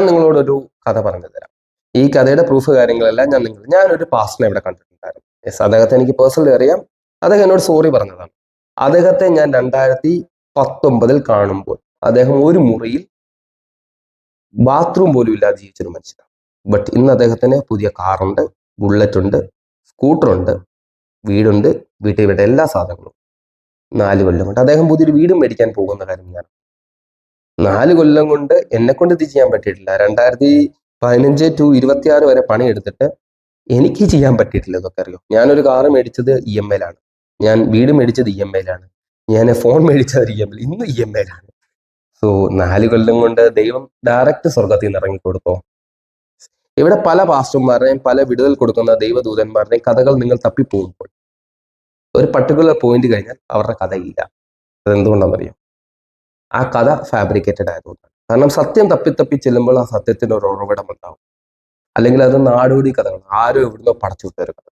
നിങ്ങളോടൊരു കഥ പറഞ്ഞു തരാം. ഈ കഥയുടെ പ്രൂഫ് കാര്യങ്ങളെല്ലാം ഞാനൊരു പാസ്റ്ററിനെ ഇവിടെ കണ്ടിട്ടുണ്ടായിരുന്നു. യെസ്, അദ്ദേഹത്തെ എനിക്ക് പേഴ്സണലി അറിയാം. അദ്ദേഹം എന്നോട് സോറി പറഞ്ഞതാണ്. അദ്ദേഹത്തെ ഞാൻ 2019 കാണുമ്പോൾ അദ്ദേഹം ഒരു മുറിയിൽ ബാത്റൂം പോലും ഇല്ലാതെ ജീവിച്ചൊരു മനുഷ്യനാണ്. ബട്ട് ഇന്ന് അദ്ദേഹത്തിന് പുതിയ കാറുണ്ട്, ബുള്ളറ്റ് ഉണ്ട്, സ്കൂട്ടറുണ്ട്, വീടുണ്ട്, വീട്ടിൽ വേണ്ട എല്ലാ സാധനങ്ങളും. 4 കൊല്ലം കൊണ്ട് അദ്ദേഹം പുതിയൊരു വീടും മേടിക്കാൻ പോകുന്ന കാര്യം ഞാൻ 4 കൊല്ലം കൊണ്ട് എന്നെ കൊണ്ട് ഇത് ചെയ്യാൻ പറ്റിയിട്ടില്ല. 2015 to 26 വരെ പണിയെടുത്തിട്ട് എനിക്ക് ചെയ്യാൻ പറ്റിയിട്ടില്ല. ഇതൊക്കെ അറിയോ? ഞാനൊരു കാറ് മേടിച്ചത് EMI യിലാണ്, ഞാൻ വീട് മേടിച്ചത് EMI യിലാണ്, ഞാൻ ഫോൺ മേടിച്ചത് EMI, ഇന്ന് EMI യിലാണ്. സോ 4 കൊല്ലം കൊണ്ട് ദൈവം ഡയറക്റ്റ് സ്വർഗത്തിൽ നിന്ന് ഇറങ്ങിക്കൊടുത്തോ? ഇവിടെ പല പാസ്റ്റർമാരുടെയും പല വിടുതൽ കൊടുക്കുന്ന ദൈവദൂതന്മാരുടെയും കഥകൾ നിങ്ങൾ തപ്പിപ്പോകുമ്പോൾ ഒരു പർട്ടിക്കുലർ പോയിന്റ് കഴിഞ്ഞാൽ അവരുടെ കഥയില്ല. അതെന്തുകൊണ്ടാണെന്നറിയാം? ആ കഥ ഫാബ്രിക്കേറ്റഡ് ആയതുകൊണ്ടാണ്. കാരണം സത്യം തപ്പി ചെല്ലുമ്പോൾ ആ സത്യത്തിന് ഒരു ഉറവിടം ഉണ്ടാവും. അല്ലെങ്കിൽ അത് നാടോടി കഥകൾ, ആരും എവിടുന്നോ പടച്ചു വിട്ട ഒരു കഥ.